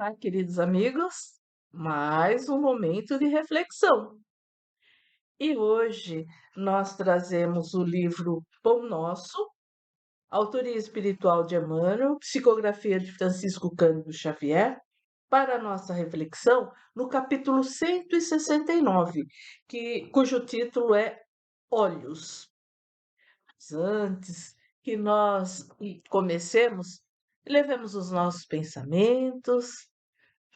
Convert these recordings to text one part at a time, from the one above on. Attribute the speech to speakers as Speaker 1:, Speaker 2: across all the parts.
Speaker 1: Olá, queridos amigos, mais um momento de reflexão. E hoje nós trazemos o livro Pão Nosso, autoria espiritual de Emmanuel, psicografia de Francisco Cândido Xavier, para a nossa reflexão no capítulo 169, cujo título é Olhos. Mas antes que nós comecemos, levemos os nossos pensamentos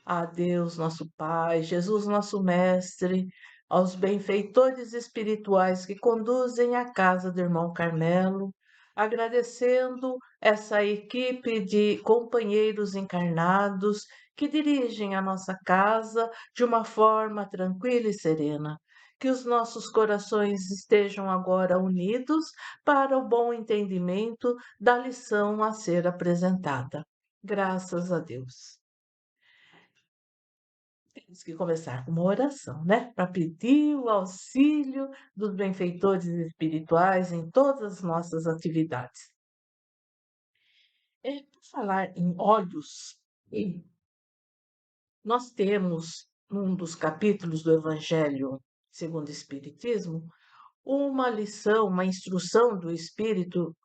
Speaker 1: a Deus, nosso Pai, Jesus, nosso Mestre, aos benfeitores espirituais que conduzem a casa do irmão Carmelo, agradecendo essa equipe de companheiros encarnados que dirigem a nossa casa de uma forma tranquila e serena. Que os nossos corações estejam agora unidos para o bom entendimento da lição a ser apresentada. Graças a Deus. Temos que começar com uma oração, né? Para pedir o auxílio dos benfeitores espirituais em todas as nossas atividades. Por falar em olhos, nós temos, num dos capítulos do Evangelho segundo o Espiritismo, uma lição, uma instrução do Espírito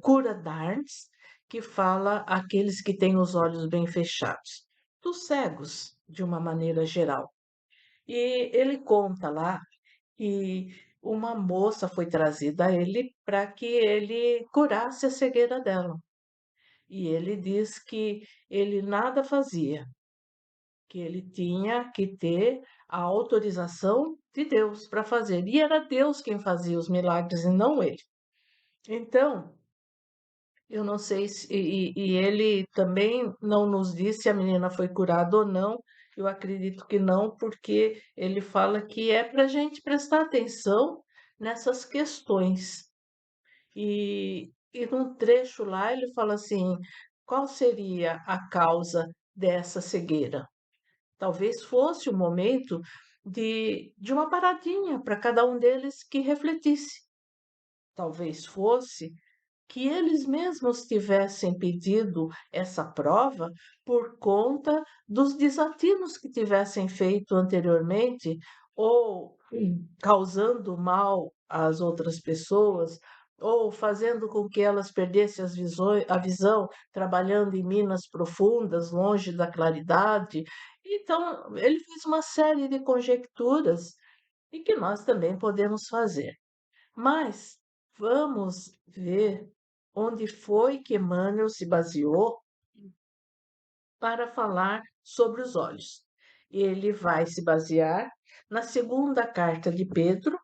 Speaker 1: Cura Darnes, que fala àqueles que têm os olhos bem fechados, dos cegos, de uma maneira geral. E ele conta lá que uma moça foi trazida a ele para que ele curasse a cegueira dela. E ele diz que ele nada fazia, que ele tinha que ter a autorização de Deus para fazer. E era Deus quem fazia os milagres e não ele. Então, eu não sei se. E ele também não nos disse se a menina foi curada ou não. Eu acredito que não, porque ele fala que é para a gente prestar atenção nessas questões. E num trecho lá ele fala assim: qual seria a causa dessa cegueira? Talvez fosse o momento de uma paradinha para cada um deles que refletisse. Talvez fosse que eles mesmos tivessem pedido essa prova por conta dos desatinos que tivessem feito anteriormente, ou causando mal às outras pessoas, ou fazendo com que elas perdessem a visão, trabalhando em minas profundas, longe da claridade. Então, ele fez uma série de conjecturas e que nós também podemos fazer. Mas vamos ver onde foi que Emmanuel se baseou para falar sobre os olhos. Ele vai se basear na segunda carta de Pedro,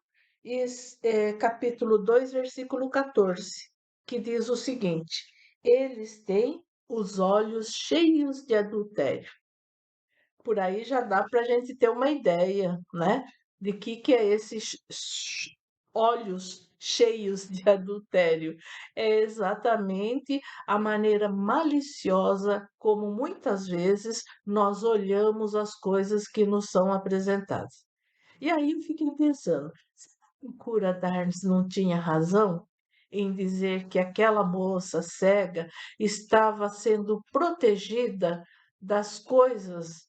Speaker 1: capítulo 2, versículo 14, que diz o seguinte: eles têm os olhos cheios de adultério. Por aí já dá para a gente ter uma ideia, né? De que é esses olhos cheios de adultério. É exatamente a maneira maliciosa como muitas vezes nós olhamos as coisas que nos são apresentadas. E aí eu fiquei pensando, será que o cura Darnes não tinha razão em dizer que aquela moça cega estava sendo protegida das coisas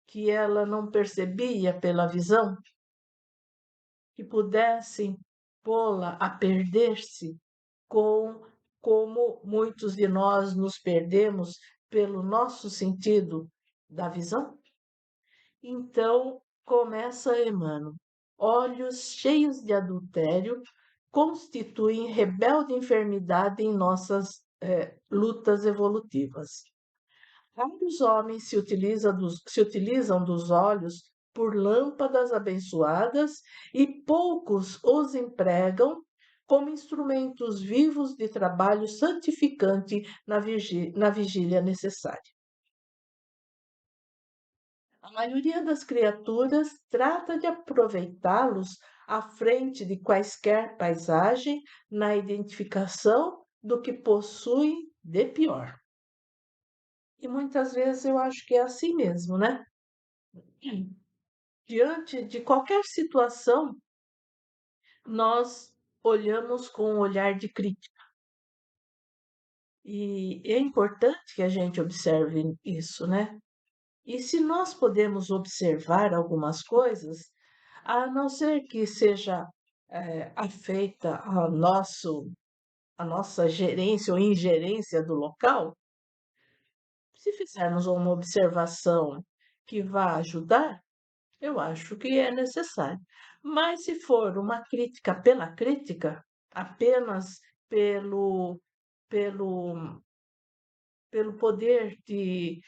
Speaker 1: que ela não percebia pela visão, que pudessem pô-la a perder-se com como muitos de nós nos perdemos pelo nosso sentido da visão? Então, começa Emmanuel. Olhos cheios de adultério constituem rebelde enfermidade em nossas lutas evolutivas. Vários homens se utilizam dos olhos por lâmpadas abençoadas e poucos os empregam como instrumentos vivos de trabalho santificante na vigília necessária. A maioria das criaturas trata de aproveitá-los à frente de quaisquer paisagem na identificação do que possuem de pior. E muitas vezes eu acho que é assim mesmo, né? Diante de qualquer situação, nós olhamos com um olhar de crítica. E é importante que a gente observe isso, né? E se nós podemos observar algumas coisas, a não ser que seja afeita a nossa gerência ou ingerência do local, se fizermos uma observação que vá ajudar, eu acho que é necessário. Mas se for uma crítica, apenas pelo, pelo, pelo poder de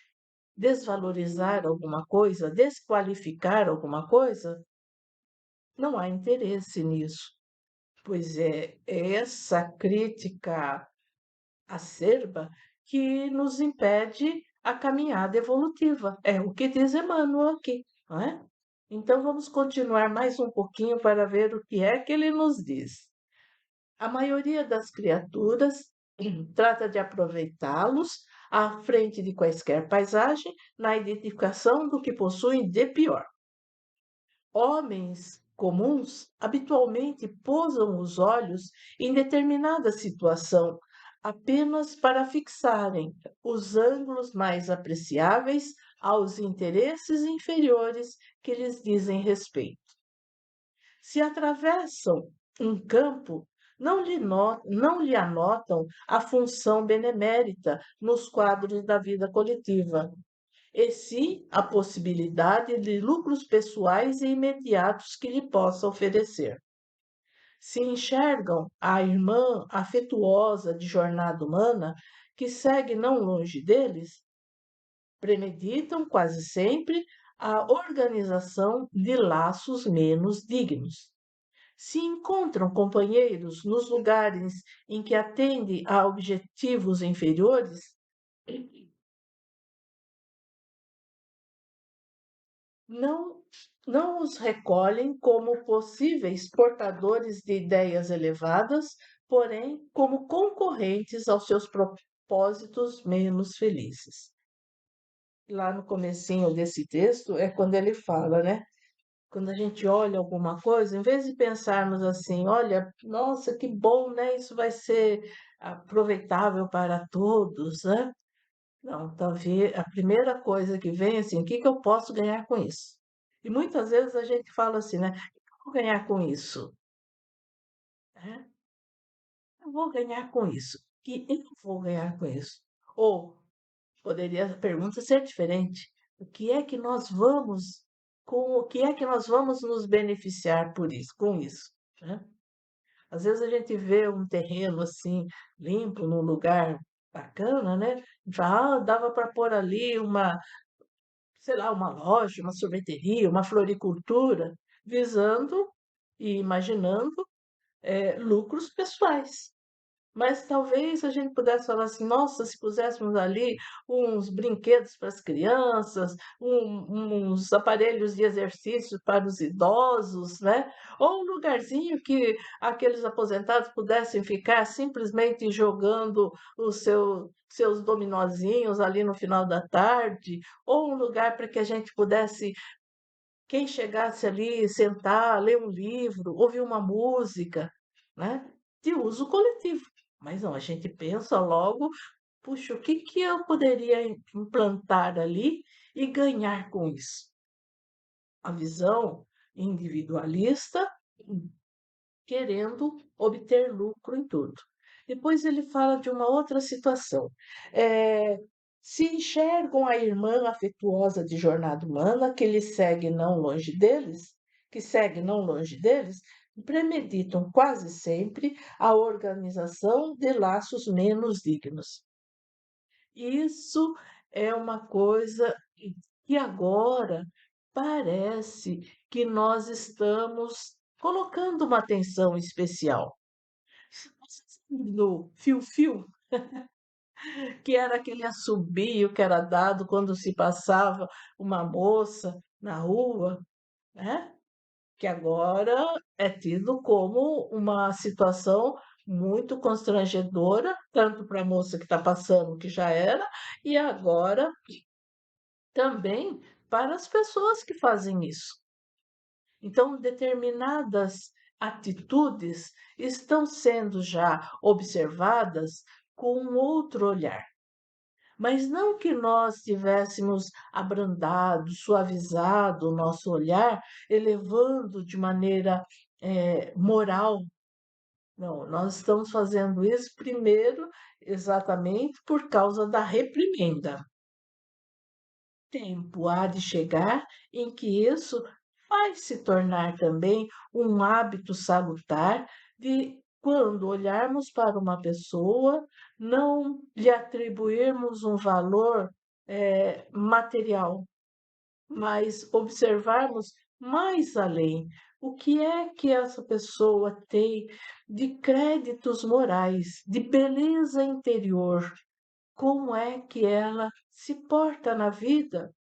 Speaker 1: desvalorizar alguma coisa, desqualificar alguma coisa, não há interesse nisso, pois é essa crítica acerba que nos impede a caminhada evolutiva. É o que diz Emmanuel aqui, não é? Então vamos continuar mais um pouquinho para ver o que é que ele nos diz. A maioria das criaturas trata de aproveitá-los à frente de quaisquer paisagem na identificação do que possuem de pior. Homens comuns habitualmente pousam os olhos em determinada situação apenas para fixarem os ângulos mais apreciáveis aos interesses inferiores que lhes dizem respeito. Se atravessam um campo, não lhe anotam a função benemérita nos quadros da vida coletiva, e sim a possibilidade de lucros pessoais e imediatos que lhe possa oferecer. Se enxergam a irmã afetuosa de jornada humana, que segue não longe deles, premeditam quase sempre a organização de laços menos dignos. Se encontram companheiros nos lugares em que atendem a objetivos inferiores, não, não os recolhem como possíveis portadores de ideias elevadas, porém como concorrentes aos seus propósitos menos felizes. Lá no comecinho desse texto é quando ele fala, né? Quando a gente olha alguma coisa, em vez de pensarmos assim, olha, nossa, que bom, né? Isso vai ser aproveitável para todos, né? Não, talvez a primeira coisa que vem é assim, o que que eu posso ganhar com isso? E muitas vezes a gente fala assim, né? O que eu vou ganhar com isso? Né? Eu vou ganhar com isso. Que eu vou ganhar com isso? Ou poderia a pergunta ser diferente. O que é que nós vamos com o que é que nós vamos nos beneficiar por isso, com isso, né? Às vezes a gente vê um terreno assim limpo num lugar bacana, né? E fala, dava para pôr ali uma, sei lá, uma loja, uma sorveteria, uma floricultura, visando e imaginando lucros pessoais. Mas talvez a gente pudesse falar assim, nossa, se puséssemos ali uns brinquedos para as crianças, uns aparelhos de exercício para os idosos, né? Ou um lugarzinho que aqueles aposentados pudessem ficar simplesmente jogando seus dominozinhos ali no final da tarde, ou um lugar para que a gente pudesse, quem chegasse ali, sentar, ler um livro, ouvir uma música, né? De uso coletivo. Mas não, a gente pensa logo, puxa, o que que eu poderia implantar ali e ganhar com isso? A visão individualista, querendo obter lucro em tudo. Depois ele fala de uma outra situação. Eh, Se enxergam a irmã afetuosa de jornada humana que lhe segue não longe deles, que segue não longe deles, premeditam quase sempre a organização de laços menos dignos. Isso é uma coisa que agora parece que nós estamos colocando uma atenção especial. No fio-fio, que era aquele assobio que era dado quando se passava uma moça na rua, né? Que agora é tido como uma situação muito constrangedora, tanto para a moça que está passando, que já era, e agora também para as pessoas que fazem isso. Então, determinadas atitudes estão sendo já observadas com um outro olhar. mas não que nós tivéssemos abrandado, suavizado o nosso olhar, elevando de maneira moral. Não, nós estamos fazendo isso primeiro exatamente por causa da reprimenda. Tempo há de chegar em que isso vai se tornar também um hábito salutar de quando olharmos para uma pessoa, não lhe atribuirmos um valor material, mas observarmos mais além. O que é que essa pessoa tem de créditos morais, de beleza interior? Como é que ela se porta na vida?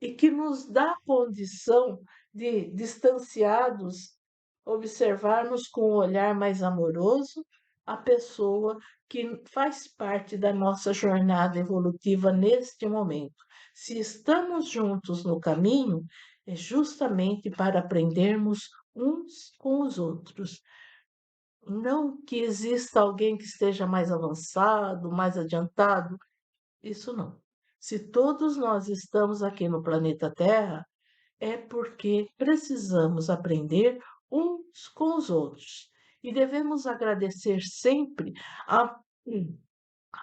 Speaker 1: E que nos dá condição de, distanciados, observarmos com um olhar mais amoroso a pessoa que faz parte da nossa jornada evolutiva neste momento. Se estamos juntos no caminho, é justamente para aprendermos uns com os outros. Não que exista alguém que esteja mais avançado, mais adiantado, isso não. Se todos nós estamos aqui no planeta Terra, é porque precisamos aprender uns com os outros. E devemos agradecer sempre a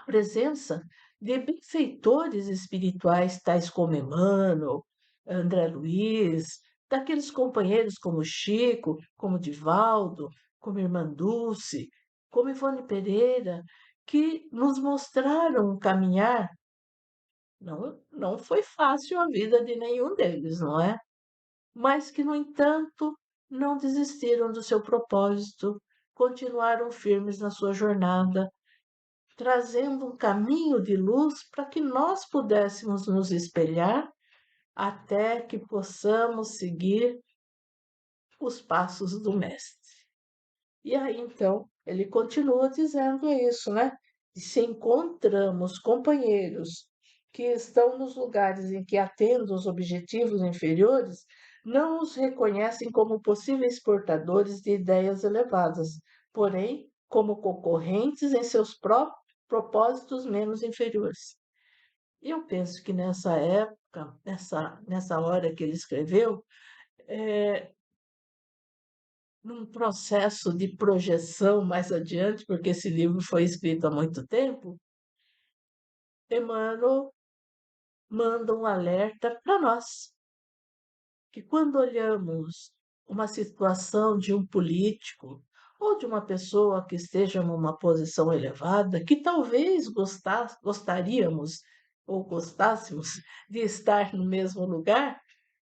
Speaker 1: presença de benfeitores espirituais, tais como Emmanuel, André Luiz, daqueles companheiros como Chico, como Divaldo, como Irmã Dulce, como Ivone Pereira, que nos mostraram um caminhar. Não foi fácil a vida de nenhum deles, não é? Mas que, no entanto, não desistiram do seu propósito, continuaram firmes na sua jornada, trazendo um caminho de luz para que nós pudéssemos nos espelhar até que possamos seguir os passos do Mestre. E aí, então, ele continua dizendo isso, né? E se encontramos companheiros que estão nos lugares em que atendem os objetivos inferiores, não os reconhecem como possíveis portadores de ideias elevadas, porém como concorrentes em seus próprios propósitos menos inferiores. E eu penso que nessa época, nessa hora que ele escreveu, num processo de projeção mais adiante, porque esse livro foi escrito há muito tempo, Emmanuel manda um alerta para nós, que quando olhamos uma situação de um político ou de uma pessoa que esteja numa posição elevada, que talvez gostaríamos ou gostássemos de estar no mesmo lugar,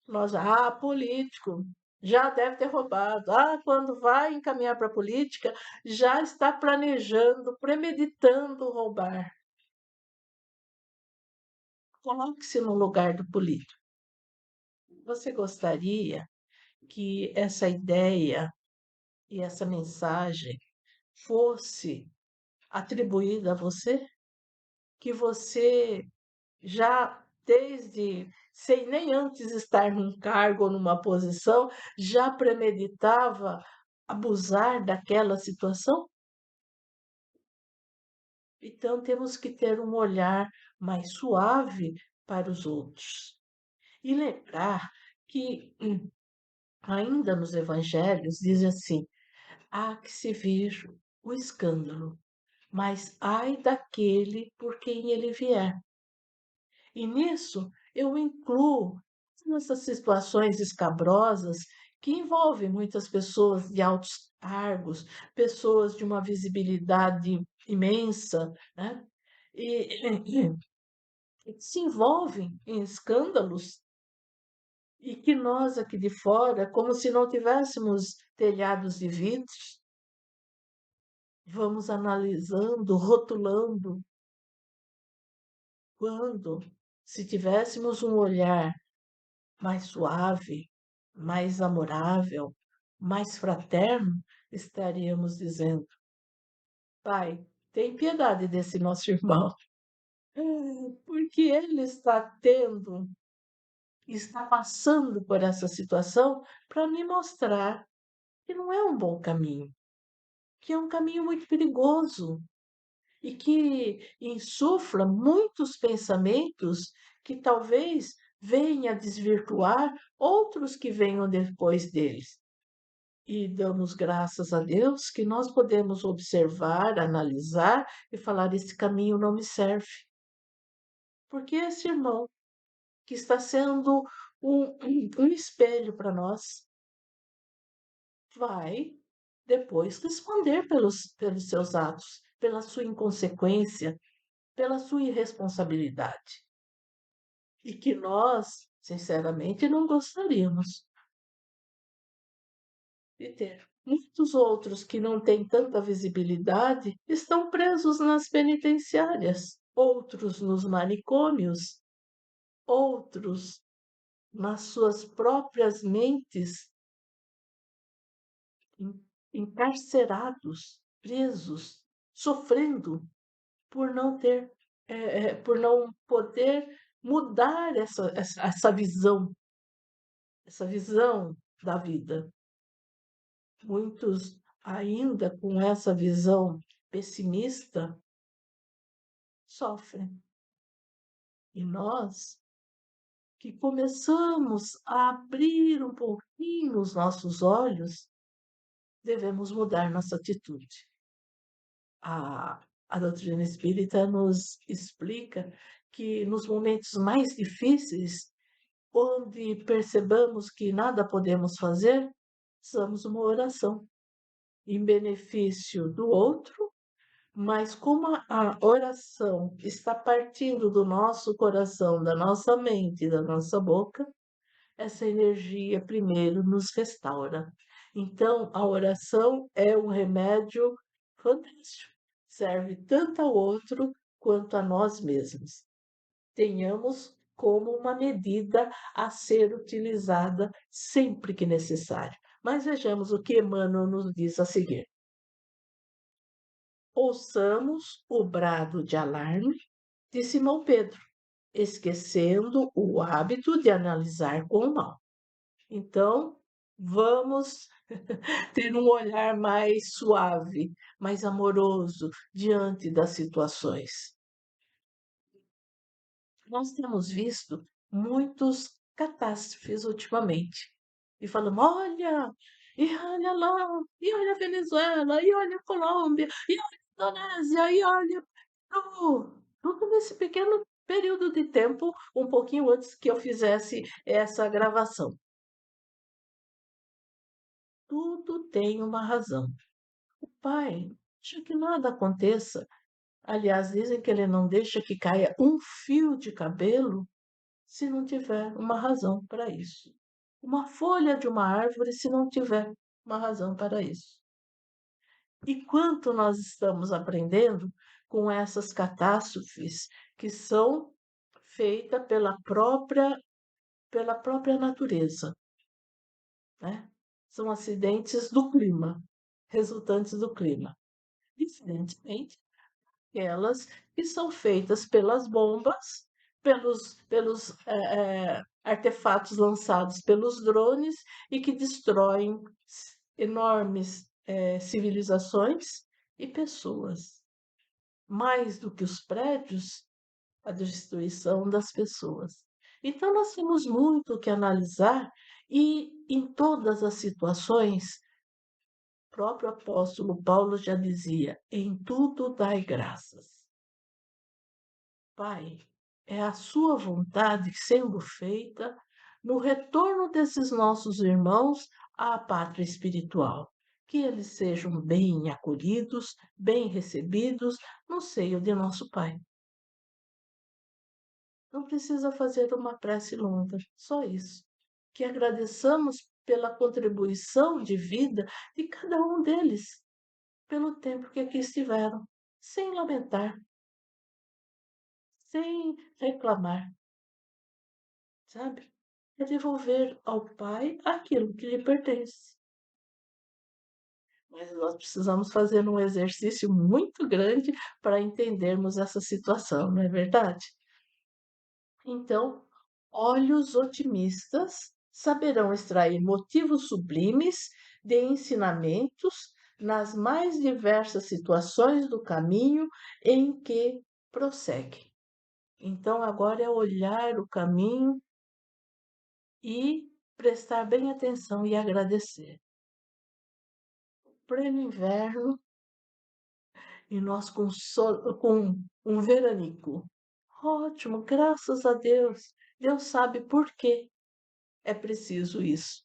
Speaker 1: nós, político, já deve ter roubado. Quando vai encaminhar para a política, já está planejando, premeditando roubar. Coloque-se no lugar do político. Você gostaria que essa ideia e essa mensagem fosse atribuída a você? Que você já desde, sem nem antes estar num cargo ou numa posição, já premeditava abusar daquela situação? Então temos que ter um olhar mais suave para os outros e lembrar que ainda nos evangelhos diz assim: há que se vir o escândalo, mas ai daquele por quem ele vier. E nisso eu incluo essas situações escabrosas que envolvem muitas pessoas de altos cargos, pessoas de uma visibilidade imensa, né? E se envolvem em escândalos e que nós aqui de fora, como se não tivéssemos telhados de vidros, vamos analisando, rotulando, quando, se tivéssemos um olhar mais suave, mais amorável, mais fraterno, estaríamos dizendo: Pai, tem piedade desse nosso irmão, porque ele está passando por essa situação para me mostrar que não é um bom caminho, que é um caminho muito perigoso, e que insufla muitos pensamentos que talvez venha desvirtuar outros que venham depois deles. E damos graças a Deus que nós podemos observar, analisar e falar: esse caminho não me serve. Porque esse irmão que está sendo um espelho para nós vai depois responder pelos seus atos, pela sua inconsequência, pela sua irresponsabilidade. E que nós, sinceramente, não gostaríamos de ter. Muitos outros que não têm tanta visibilidade estão presos nas penitenciárias, outros nos manicômios, outros nas suas próprias mentes, encarcerados, presos, sofrendo por não ter, por não poder mudar essa visão da vida. Muitos ainda com essa visão pessimista sofrem. E nós que começamos a abrir um pouquinho os nossos olhos, devemos mudar nossa atitude. A, a doutrina espírita nos explica que nos momentos mais difíceis, onde percebamos que nada podemos fazer, usamos uma oração em benefício do outro, mas como a oração está partindo do nosso coração, da nossa mente, da nossa boca, essa energia primeiro nos restaura. Então, a oração é um remédio fantástico. Serve tanto ao outro quanto a nós mesmos. Tenhamos como uma medida a ser utilizada sempre que necessário. Mas vejamos o que Emmanuel nos diz a seguir. Ouçamos o brado de alarme de Simão Pedro, esquecendo o hábito de analisar com o mal. Então, vamos ter um olhar mais suave, mais amoroso diante das situações. Nós temos visto muitos catástrofes ultimamente e falamos: olha, e olha lá, e olha a Venezuela, e olha a Colômbia, e olha a Indonésia, e olha tudo nesse pequeno período de tempo, um pouquinho antes que eu fizesse essa gravação. Tudo tem uma razão. O pai deixa que nada aconteça. Aliás, dizem que ele não deixa que caia um fio de cabelo se não tiver uma razão para isso. Uma folha de uma árvore se não tiver uma razão para isso. E quanto nós estamos aprendendo com essas catástrofes que são feitas pela própria natureza, né? São acidentes do clima, resultantes do clima. Diferentemente, aquelas que são feitas pelas bombas, pelos artefatos lançados pelos drones e que destroem enormes civilizações e pessoas. Mais do que os prédios, a destruição das pessoas. Então, nós temos muito o que analisar e, em todas as situações, o próprio apóstolo Paulo já dizia: em tudo dai graças. Pai, é a sua vontade sendo feita no retorno desses nossos irmãos à pátria espiritual. Que eles sejam bem acolhidos, bem recebidos no seio de nosso Pai. Não precisa fazer uma prece longa, só isso. Que agradeçamos pela contribuição de vida de cada um deles, pelo tempo que aqui estiveram, sem lamentar, sem reclamar, sabe? É devolver ao Pai aquilo que lhe pertence. Mas nós precisamos fazer um exercício muito grande para entendermos essa situação, não é verdade? Então, olhos otimistas saberão extrair motivos sublimes de ensinamentos nas mais diversas situações do caminho em que prossegue. Então, agora é olhar o caminho e prestar bem atenção e agradecer. Pleno inverno e nós com um veranico. Ótimo, graças a Deus. Deus sabe por que é preciso isso.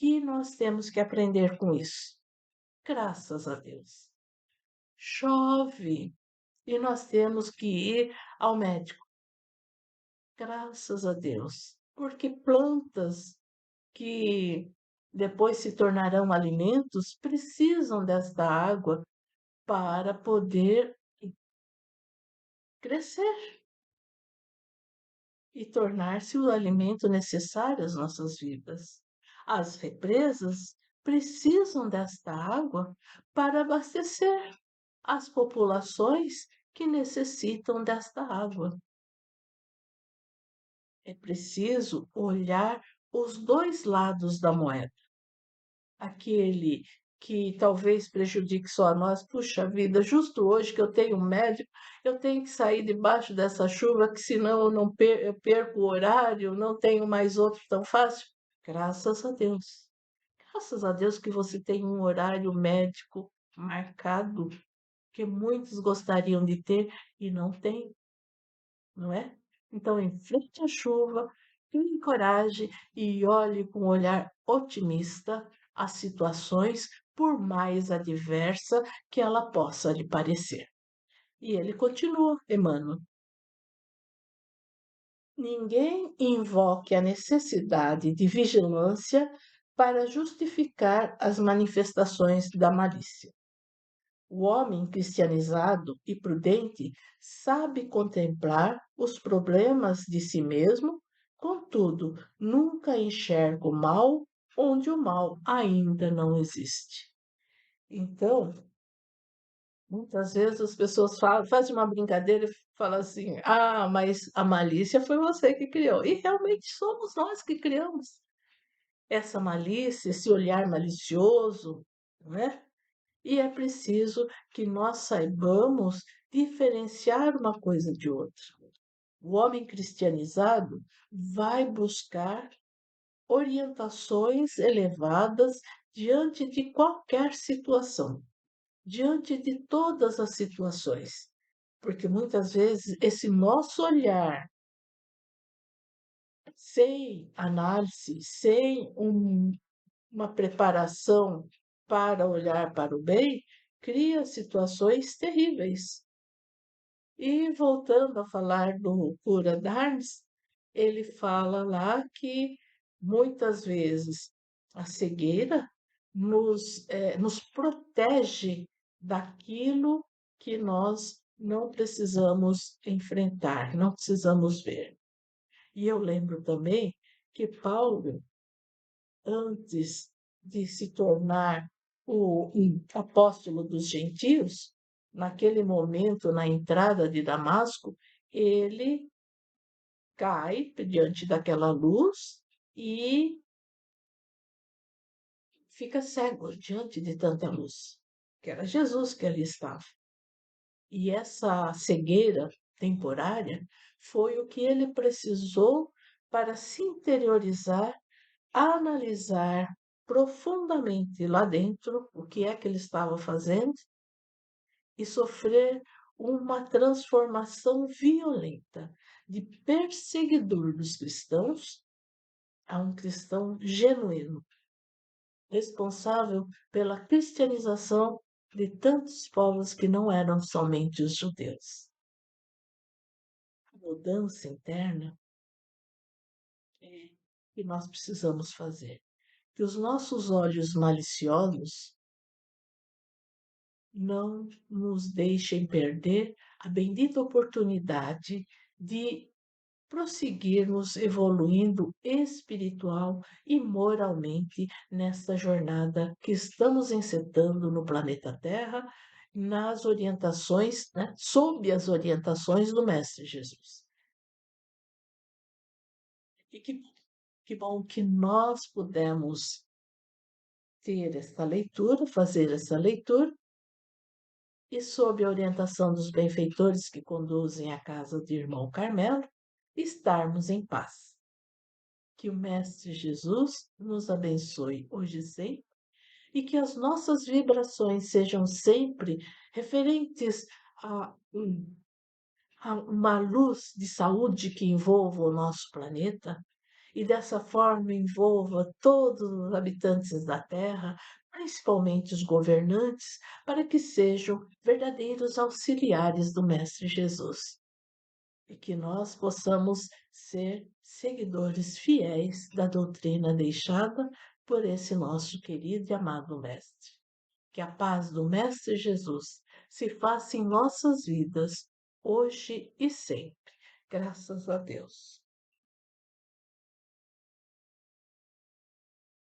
Speaker 1: E nós temos que aprender com isso. Graças a Deus. Chove e nós temos que ir ao médico. Graças a Deus. Porque plantas que depois se tornarão alimentos precisam desta água para poder crescer e tornar-se o alimento necessário às nossas vidas. As represas precisam desta água para abastecer as populações que necessitam desta água. É preciso olhar os dois lados da moeda. Aquele que talvez prejudique só a nós, puxa vida, justo hoje que eu tenho um médico, eu tenho que sair debaixo dessa chuva, que senão eu não eu perco o horário, não tenho mais outro tão fácil. Graças a Deus. Graças a Deus que você tem um horário médico marcado, que muitos gostariam de ter e não tem, não é? Então, enfrente a chuva, crie coragem e olhe com um olhar otimista as situações, por mais adversa que ela possa lhe parecer. E ele continua, Emmanuel. Ninguém invoque a necessidade de vigilância para justificar as manifestações da malícia. O homem cristianizado e prudente sabe contemplar os problemas de si mesmo, contudo, nunca enxerga o mal onde o mal ainda não existe. Então, muitas vezes as pessoas falam, fazem uma brincadeira e falam assim: ah, mas a malícia foi você que criou. E realmente somos nós que criamos essa malícia, esse olhar malicioso, não é? E é preciso que nós saibamos diferenciar uma coisa de outra. O homem cristianizado vai buscar orientações elevadas diante de qualquer situação, diante de todas as situações. Porque muitas vezes esse nosso olhar, sem análise, sem uma preparação para olhar para o bem, cria situações terríveis. E voltando a falar do Cura Darnes, ele fala lá que muitas vezes a cegueira nos protege daquilo que nós não precisamos enfrentar, não precisamos ver. E eu lembro também que Paulo, antes de se tornar o apóstolo dos gentios, naquele momento, na entrada de Damasco, ele cai diante daquela luz e fica cego diante de tanta luz, que era Jesus que ali estava. E essa cegueira temporária foi o que ele precisou para se interiorizar, analisar profundamente lá dentro o que é que ele estava fazendo e sofrer uma transformação violenta de perseguidor dos cristãos a um cristão genuíno, responsável pela cristianização de tantos povos que não eram somente os judeus. A mudança interna é que nós precisamos fazer. Que os nossos olhos maliciosos não nos deixem perder a bendita oportunidade de prosseguirmos evoluindo espiritual e moralmente nesta jornada que estamos encetando no planeta Terra, nas orientações, né, sob as orientações do Mestre Jesus. E que bom que nós pudemos ter esta leitura, fazer essa leitura, e sob a orientação dos benfeitores que conduzem a casa do irmão Carmelo, estarmos em paz. Que o Mestre Jesus nos abençoe hoje e sempre, e que as nossas vibrações sejam sempre referentes a uma luz de saúde que envolva o nosso planeta e dessa forma envolva todos os habitantes da Terra, principalmente os governantes, para que sejam verdadeiros auxiliares do Mestre Jesus e que nós possamos ser seguidores fiéis da doutrina deixada por esse nosso querido e amado Mestre. Que a paz do Mestre Jesus se faça em nossas vidas, hoje e sempre. Graças a Deus.